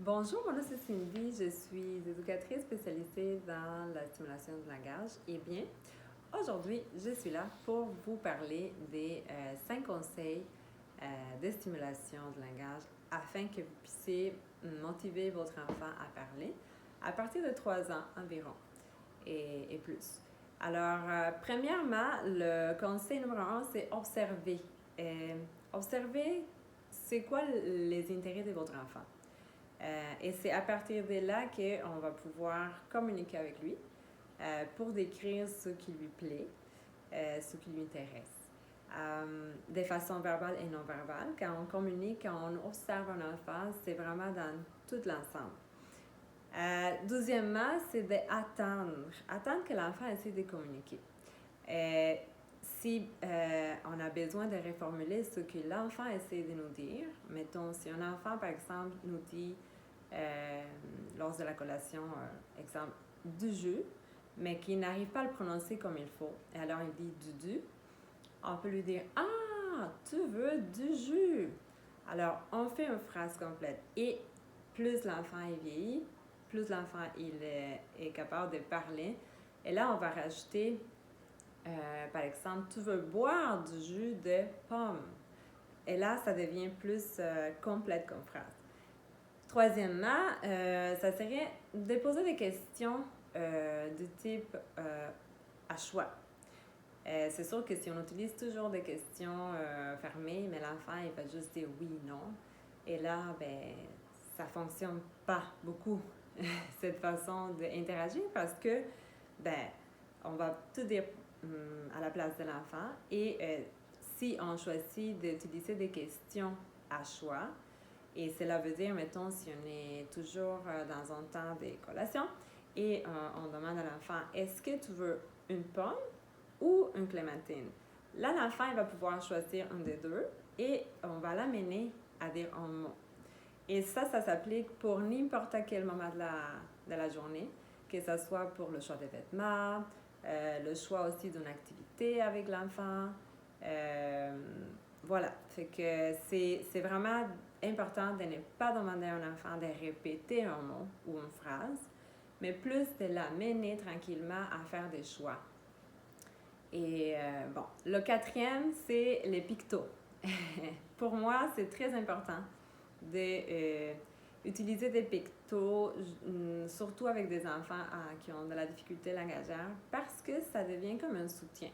Bonjour, mon nom c'est Cindy, je suis éducatrice spécialisée dans la stimulation du langage. Eh bien, aujourd'hui, je suis là pour vous parler des 5 conseils de stimulation du langage afin que vous puissiez motiver votre enfant à parler à partir de 3 ans environ et plus. Alors, premièrement, le conseil numéro 1, c'est observer. Observer, c'est quoi les intérêts de votre enfant. Et c'est à partir de là qu'on va pouvoir communiquer avec lui pour décrire ce qui lui plaît, ce qui lui intéresse. De façon verbale et non verbale, quand on communique, quand on observe un enfant, c'est vraiment dans tout l'ensemble. Deuxièmement, c'est d'attendre. Attendre que l'enfant essaie de communiquer. Si on a besoin de reformuler ce que l'enfant essaie de nous dire, mettons, si un enfant, par exemple, nous dit lors de la collation, exemple, du jus, mais qui n'arrive pas à le prononcer comme il faut, et alors il dit du, on peut lui dire « Ah, tu veux du jus ». Alors, on fait une phrase complète. Et plus l'enfant est vieilli, plus l'enfant est capable de parler. Et là, on va rajouter, par exemple, « Tu veux boire du jus de pomme ». Et là, ça devient plus complète comme phrase. Troisièmement, ça serait de poser des questions du type à choix. C'est sûr que si on utilise toujours des questions fermées, mais l'enfant, il va juste dire oui, non. Et là, ben, ça ne fonctionne pas beaucoup, cette façon d'interagir, parce que, ben, on va tout dire à la place de l'enfant. Et si on choisit d'utiliser des questions à choix, et cela veut dire, mettons, si on est toujours dans un temps de collation et on demande à l'enfant, est-ce que tu veux une pomme ou une clémentine? Là, l'enfant, il va pouvoir choisir un des deux et on va l'amener à dire un mot. Et ça s'applique pour n'importe quel moment de la journée, que ce soit pour le choix des vêtements, le choix aussi d'une activité avec l'enfant. Voilà, fait que c'est vraiment important de ne pas demander à un enfant de répéter un mot ou une phrase, mais plus de l'amener tranquillement à faire des choix. Et bon, le quatrième, c'est les pictos. Pour moi, c'est très important d'utiliser des pictos, surtout avec des enfants qui ont de la difficulté langagière, parce que ça devient comme un soutien.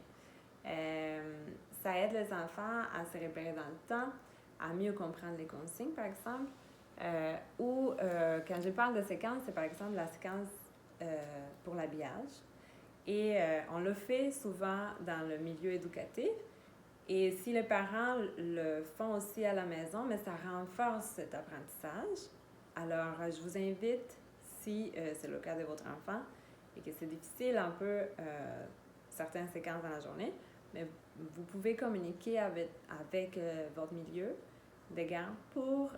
Ça aide les enfants à se repérer dans le temps, à mieux comprendre les consignes, par exemple. Ou quand je parle de séquence, c'est par exemple la séquence pour l'habillage. Et on le fait souvent dans le milieu éducatif. Et si les parents le font aussi à la maison, mais ça renforce cet apprentissage. Alors, je vous invite, si c'est le cas de votre enfant et que c'est difficile un peu certaines séquences dans la journée, mais vous pouvez communiquer avec votre milieu de garde pour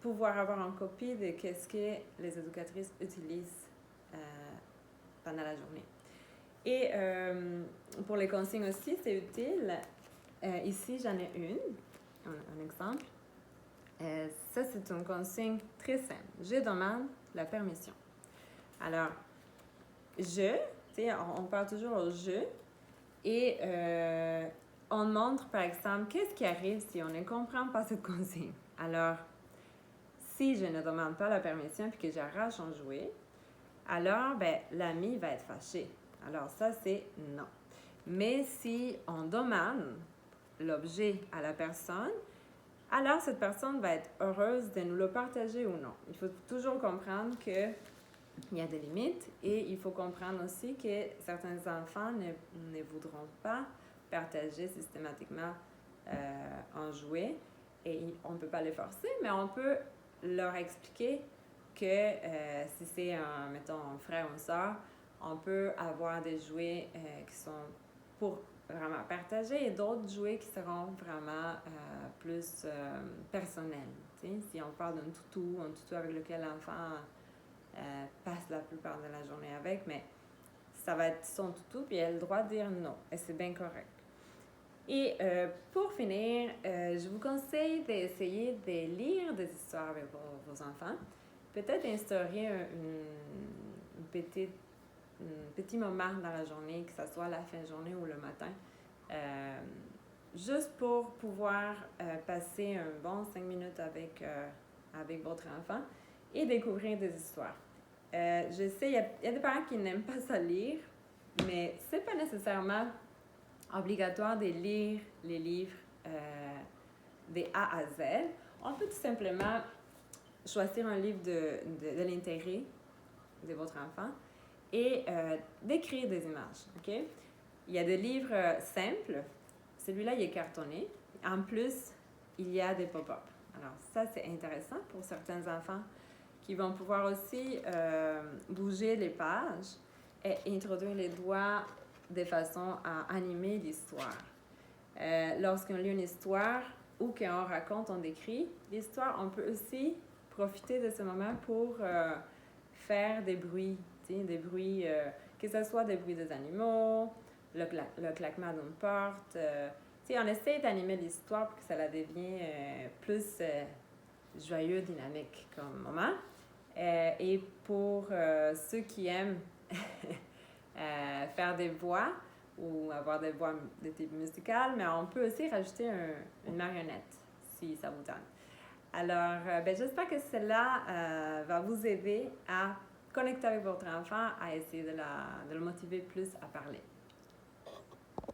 pouvoir avoir une copie de ce que les éducatrices utilisent pendant la journée. Et pour les consignes aussi, c'est utile. Ici, j'en ai un exemple. Ça, c'est une consigne très simple. Je demande la permission. Alors, on parle toujours au je, et on montre, par exemple, qu'est-ce qui arrive si on ne comprend pas cette consigne. Alors, si je ne demande pas la permission puis que j'arrache un jouet, alors, ben, l'ami va être fâché. Alors, ça, c'est non. Mais si on demande l'objet à la personne, alors cette personne va être heureuse de nous le partager ou non. Il faut toujours comprendre qu'il y a des limites et il faut comprendre aussi que certains enfants ne voudront pas partager systématiquement un jouet et on ne peut pas les forcer, mais on peut leur expliquer que si c'est, mettons, un frère ou une soeur, on peut avoir des jouets qui sont pour vraiment partager et d'autres jouets qui seront vraiment plus personnels. T'sais? Si on parle d'un toutou avec lequel l'enfant passe la plupart de la journée avec, mais ça va être son toutou, puis elle a le droit de dire non, et c'est bien correct. Et pour finir, je vous conseille d'essayer de lire des histoires avec vos enfants. Peut-être instaurer un petit moment dans la journée, que ce soit la fin de journée ou le matin, juste pour pouvoir passer un bon 5 minutes avec votre enfant et découvrir des histoires. Je sais, il y a des parents qui n'aiment pas ça lire, mais c'est pas nécessairement obligatoire de lire les livres des A à Z. On peut tout simplement choisir un livre de l'intérêt de votre enfant et d'écrire des images. Okay? Il y a des livres simples. Celui-là, il est cartonné. En plus, il y a des pop-up. Alors, ça, c'est intéressant pour certains enfants qui vont pouvoir aussi bouger les pages et introduire les doigts de façon à animer l'histoire. Lorsqu'on lit une histoire ou qu'on raconte, on décrit l'histoire, on peut aussi profiter de ce moment pour faire des bruits, que ce soit des bruits des animaux, le claquement d'une porte. On essaie d'animer l'histoire pour que ça la devienne plus joyeux, dynamique comme moment. Et pour ceux qui aiment faire des voix ou avoir des voix de type musical, mais on peut aussi rajouter une marionnette si ça vous donne. Alors, j'espère que cela va vous aider à connecter avec votre enfant, à essayer de le motiver plus à parler.